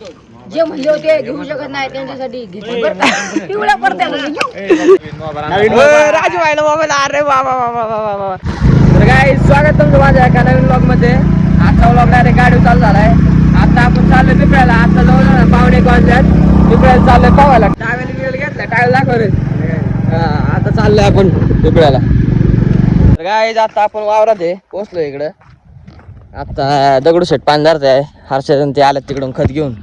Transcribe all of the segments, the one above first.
जे म्हणले होते घेऊ शकत नाही त्यांच्यासाठी पिवळ्या पडत्याला राजू व्हायला मोबाईल. अरे वा वा वा वा वा वा. तर काय स्वागत तुमचं माझ्या एका नवीन ब्लॉग मध्ये. आजचा ब्लॉग डायरेक्ट गाडी चालू झालाय. आता आपण चाललोय पिपळ्याला. आता जवळ पावणे वाजल्यात. पिपळ्याला चाललोय पावायला. टावेल घेतला टावेल दाखव रे. आता चाललोय आपण पिपळ्याला. तर काय आता आपण वावरात आहे पोहोचलोय इकडं. आता दगडूशेठ पांढरते आहे. हर्षद ते आल्यात तिकडून खत घेऊन.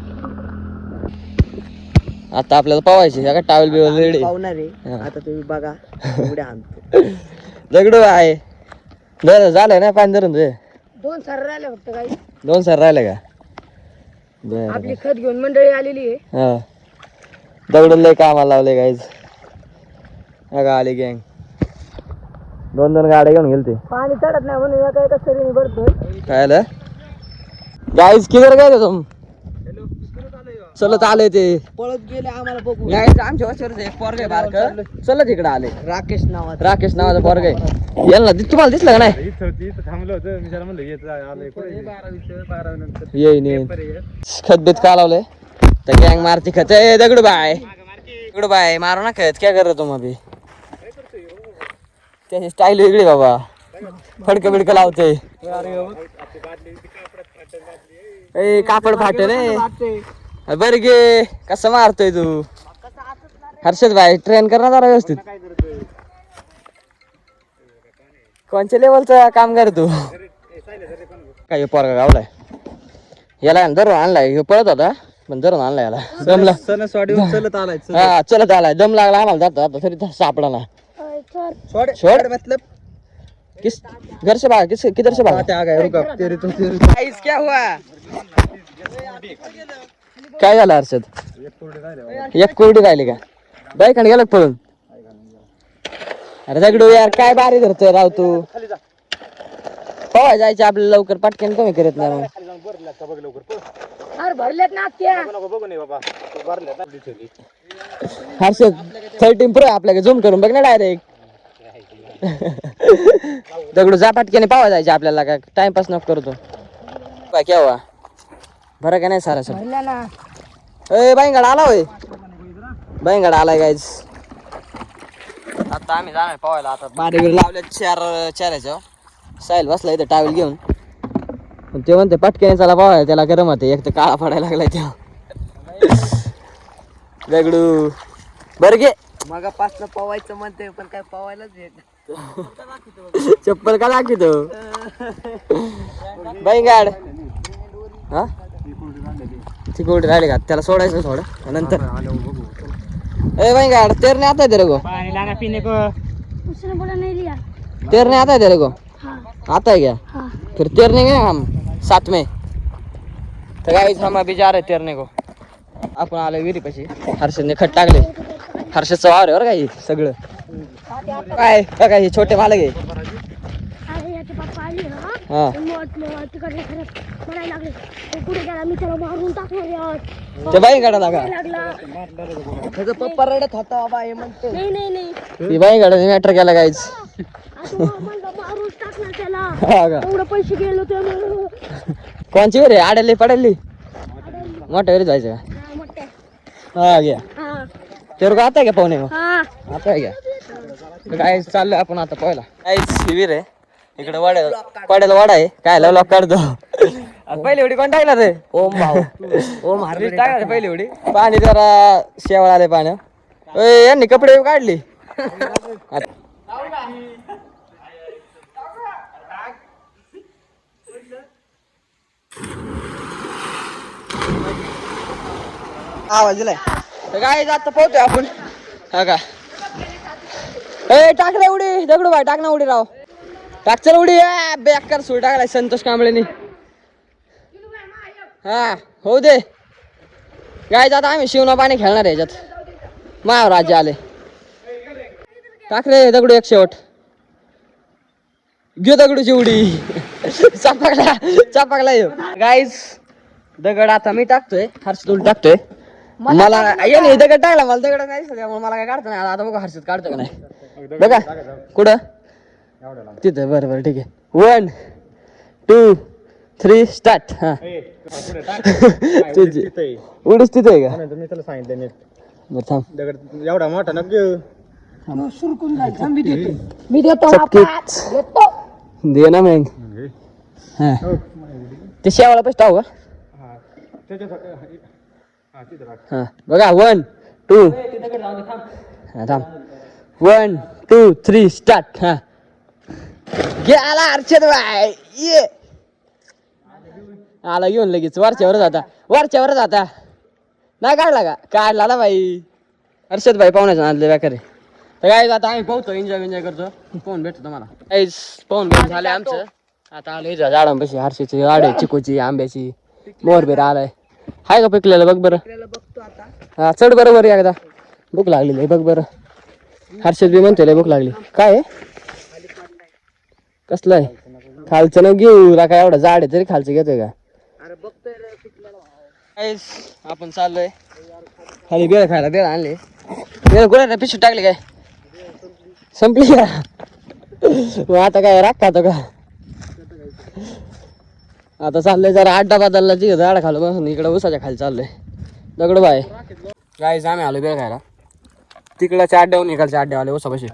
आता आपल्याला पवायची का टावेल बिवेल रेडी पावणार आहे. आता तुम्ही बघा एवढ्या आणतो दगडू आहे. बरं झालंय ना पाणी धरून ते 2 सर राहिले फक्त काही 2 सर राहिले का. बरं आपली खत घेऊन मंडळी आलेली आहे. हा दगडून लय कामाला लावले गाईज. आली गँग 2 गाड्या घेऊन गेलते. पाणी चढत नाही म्हणून या काही तरी भरतोय. काय आलं गाईज किधर गए तुम. चलत आले ते पळत गेले आम्हाला बघू. गाईज आमच्या वरच एक पोरग आहे बारक. चलत इकडे आले. राकेश नावाचा पोरग आहे. यांना तुम्हाला दिसलं का नाही. येईन खत बीत का लावलंय तर गँग मारती खत. दगडू बाय मारो ना खत. क्या कर रहे तुम अभी. त्याची स्टाईल वेगळी बाबा. फडकं बिडकं लावते. ए कापड फाटे रे. बर गे कसं मारतोय तू. हर्षद भाई ट्रेन कर ना जरा व्यवस्थित. कोणच्या लेवलचा काम कर तू. काय पोरगा गावलाय. याला धरून आणलाय. पळत होता पण धरून आणलाय याला. दमला चलत आलाय. हा चलत आलाय. दम लागला आम्हाला जाता आता तरी सापडा ना. छोड़ मतलब किस घर से भागा. किधर से भागा. आ गए. रुका तेरे तो क्या हुआ. काय झालं हर्षद. एक कोरडी राहिली का. बाईक गेला पळून. अरे दगडू यार काय बारी धरतोय राव तू. पवाय जायचे आपल्याला लवकर पटकन कमी करत नाही. अरे भरलेत ना त्या हर्षद 13 प्रो आपल्याला झूम करून बघ ना डायरेक्ट. दगडू जा पटकन पावा जायचे आपल्याला. काय टाइमपास नको करतो. काय क्या हुआ बरं का नाही सारा सर. भरल्या ना. ए बाईंगड आला होय. बाईंगड आलाय गाईज. आता आम्ही जाणार पवायला. आता बारी बिरी लावल्या 4 ह्याच्या. साहिल बसला इथं टावेल घेऊन. पण ते म्हणते पटकन चला पवायला. त्याला गरम होते. एक तर काळा पडायला लागलाय त्या. दगडू बरं घे. मग पाचला पवायचं म्हणते पण काय पवायलाच येत. चप्पल का दाखवतो बाईंगाड. हा ती कोरडी राहिली का. त्याला सोडायचं थोडं नंतर. ए बाईंगाड तेरने आता है तेरे को. पानी लाना पीने को उसने बोला नहीं लिया. तेरने आता है तेरे को. हाँ आता है क्या. हाँ. फिर तैरने गए हम साथ में. तर गाइस हम अभी जा रहे तैरने को. आपण आलो विहिरी पाशी. हर्षदने खत टाकले. हर्षदचं वावर आहे बरं काही सगळं. काय बघा हे छोटे मालक आहे. अरे याचे पप्पा आले ना. हा तिकडे खरंच म्हणायला लागले. तो पुढे गेला मी त्याला मारून टाकणार यार. ते बाई काढा लागा. लागला. त्याचा पप्पा रडत होता बाबा हे म्हणतो. नाही नाही नाही ती बाई काढा मॅटर केला गाईच. आता मला मारून टाकणार त्याला. हा का एवढं पैसे गेलो ते. कोणची रे आडली पडली. मोठ्या वेळी जायचं का. हा घ्या हाँ तेर का आता है क्या पाहुणे मग. हाँ. आता आहे का काय चाललंय आपण आता पहिला. काहीच शिविर आहे इकडे. वाड्याला वाडा आहे. काय लॉक काढतो. पहिली उडी कोण टाकला रे. ओम भाऊ ओम हार्दिक टाकला पहिली उडी. पाणी जरा शेवळ आले पाणी. यांनी कपडे काढली. आवाज दिलाय. तर काय आता पोहतोय आपण. हा का ए टाक रे उडी. दगडू बाय टाक ना उडी राव. टाक चल उडी. बेकार सुई टाकलाय संतोष कांबळेनी. हा होऊ दे. गाय आता आम्ही शिवना पाणी खेळणार आहे याच्यात. महाराजे आले. टाक रे दगडू एक शेवट. घेऊ दगडूची उडी. चापाकला येऊ गाईज. दगड आता मी टाकतोय. हर्षद उडी टाकतोय. मला याने दगड टाकला. मला दगड नाही दिसत त्यामुळे मला काय काढता नाही. आता बघा हर्षद काढतो का नाही. बघा कुठं तिथं. बरं ठीक आहे. 1 2 3 स्टार्ट. हा तुझी उडीच तिथे आहे का? मी त्याला सांगितलं नीट बरं थांब. दगड एवढा मोठा ना घेऊ. मी देतो चटकीत दे ना मग. हा ते शेवाला पैसे टाकू का? हा बघा 1 2 हा थांब 1 2 3 स्टार्ट. हा गेला अर्षद बाय ये आला घेऊन लगेच वरच्यावरच आता नाही काढला का? काढला ना बाई. अर्षद भाई पाहुण्याचं आणले बेकारी. तर काय आता आम्ही पाहतो एन्जॉय करतो. पाहून भेटतो तुम्हाला काहीच पाहून भेट झाले आमचं. आता आलो इथं झाडांपाशी हर्षीची आडे चिकूची आंब्याची मोरबीर आलाय. हाय का पिकलेलं बघ बरं. हा चढ बरोबर एकदा भूक लागलेली आहे बघ बरं. हर्षद बी म्हणतोय भूक लागली. काय आहे कसलं आहे? खालचं न घेऊ काय एवढं झाड आहे तरी खालचं घेतोय का? आपण चाललोय खाली बेळ खायला. बेळ आणले गोळ्या पिशू टाकले काय संपली का? मग आता काय राख खातो का? आता चाललंय जरा अड्डा बदलला तिथं झाड खालो बसून इकडं उसाच्या खाली चाललोय. दगड बाय गाईज आम्ही आलो बेळ खायला. तिकडच्या अड्ड्याहून इकडच्या अड्ड्या आले उसापाशी.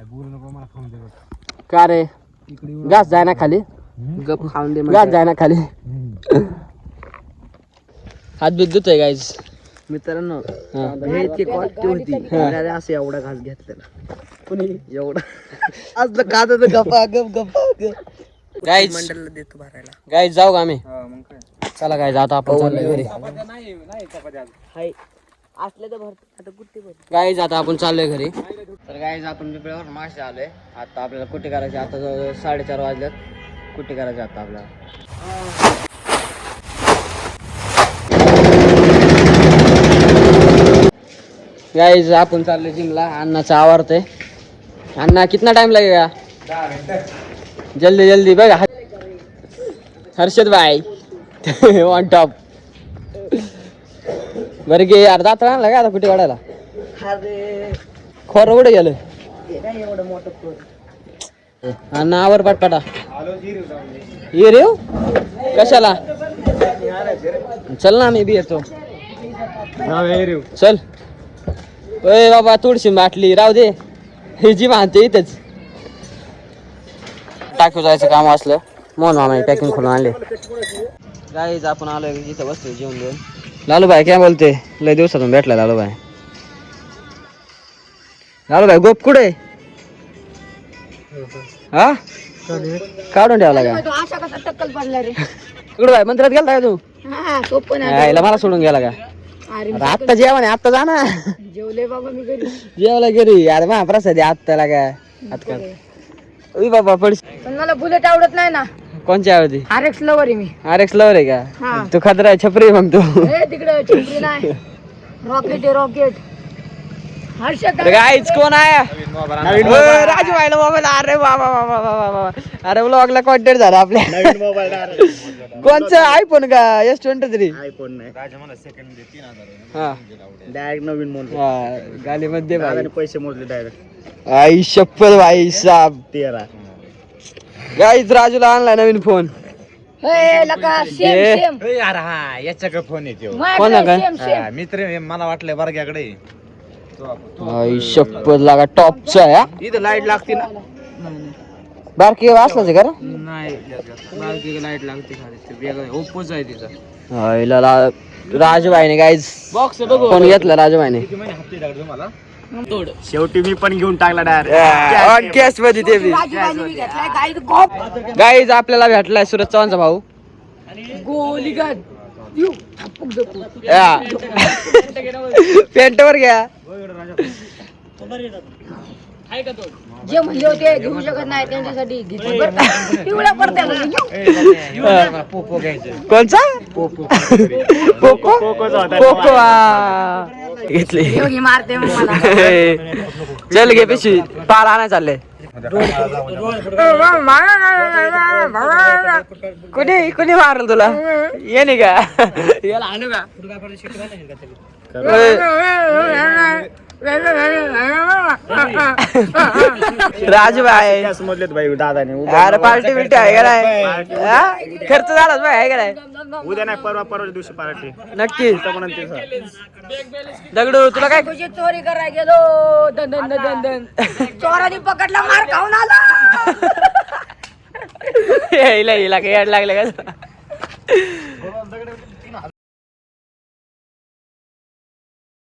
का रे घास जाय ना खाली. गप खाऊन दे घास जाय ना खाली. हात बीत धुतोय गाईज. मित्रांनो ह्याची क्वालिटी होती अरे असं एवढा घास घेतलेला कोणी एवढा आज खात गप्पा गप गाईज मंडळला देतो भरायला. गाईज जाऊ का आम्ही? चला गाईज आता आपण चाललोय घरी. हाय असले तर भरतो आता कुठे भरतो. गाईज आता आपण चाललोय घरी. तर गाईज आपण पिंपळ्यावर मासे आलोय. आता आपल्याला कुठे करायचे? आता जवळ 4:30 वाजल्यात. कुठे करायचे आता आपल्याला? गाईज आपण चाललोय जिमला. अण्णाचा आवारतोय. अण्णा कितना टाइम लगेगा? 10 मिनिट. जल्दी बघा हर्षद भाई ऑन टॉप. बरं गे यार दात आणला का आता कुठे काढायला? अरे खोरं कुठे गेलं? काय एवढं मोठं पोर. अण्णा आवर पाटपाटा. ये रे कशाला? चल ना मी बी येतो. चल ओय बाबा तुळशी बाटली राहू दे. हे जी मानते इथेच टाकू जायचं काम असलं म्हणून आम्ही पॅकिंग खोलून आणले. गाईज आपण आलोय इथं बसतोय जेवण घेऊन. लालू भाई काय बोलते? लय दिवसातून भेटला लालू भाई. गोप कुठे? हा काढून ठेवला का? अशा कसा टक्कल पडला रे? कुठे भाई मंदिरात गेला का तू? हा सोपं नाही. यायला मला सोडून गेला का? अरे अरे आत्ता जेवण आत्ता जा ना. जेवले बाबा मी घरी. जेवला घरी. अरे महाप्रसाद आत्ताला काय आता उई बाबा पड. पण मला बुलेट आवडत नाही ना. कोणच्या आवडती? RX लवर आहे मी. RX लवर आहे हा. का? तू खतरा आहे छपरी मग तू. ए तिकडे चिपरी नाही. रॉकेट आहे रॉकेट. हर्षद गाईच कोण आहे? राजू भाईला मोबाईल. अरे बाबा बाबा बाबा बाबा. अरे व्लॉगला कॉन्टेंट झाला आपल्या. कोणचं आयफोन का? S23 आयफोन नाही राजा मला सेकंड दे 3000. हा डायरेक्ट नवीन मोबाईल. हा गालीमध्ये भाई. पैसे मोजले डायरेक्ट आई शप्पथ भाई साहब. 13. गाईच राजूला आणलाय नवीन फोन. ए लका सेम ए. सेम. यार हा याच्याकडे फोन येतो. कोणा काय? Same same. मित्र मला वाटलं बरग्याकडे. आई शप्पथ लागा टॉपचा आहे हा. इथं लाईट लागते ना. बारकी असलाच आहे का रे? नाही बारकी लाईट लागते खाली. वेगळं ओप्पोच आहे तिचा. आईला राजूभाईने गाईज बॉक्स फोन घेतला राजूभाईने. शेवटी मी पण घेऊन टाकला डायरेक्ट. कॅश मध्ये ते बी. राजूबाईने मी घेतलाय गाईड गोप. गाईज आपल्याला भेटलाय सूरज चव्हाणचा भाऊ. गोली गन. यू थापूक देतो. पेंटवर घ्या. जे म्हणले होते घेऊ शकत नाही त्यांच्यासाठी घेतली बरं का? पिवळ्या पडत्याला पोको घ्यायचं. कोणचा? पोको. पोको घेतली. योगी मारते मग मला. चल घे पिशवी. पार आणाय चालले. कुणी मारल तुला? ये नाही का? याला आणू का? राजू भाई समजलेत भाई दादाने अरे पार्टी बिल्टी आहे का नाही हा? खर्च झालाच भाई आहे का नाही उद्या नाही परवा दिवशी पार्टी नक्की दगडू तुला काय तुझी चोरी करायला गेलो दन दन दन दन चोराने पकडला मार खाऊन आला हिला हिला काय याड लागलं का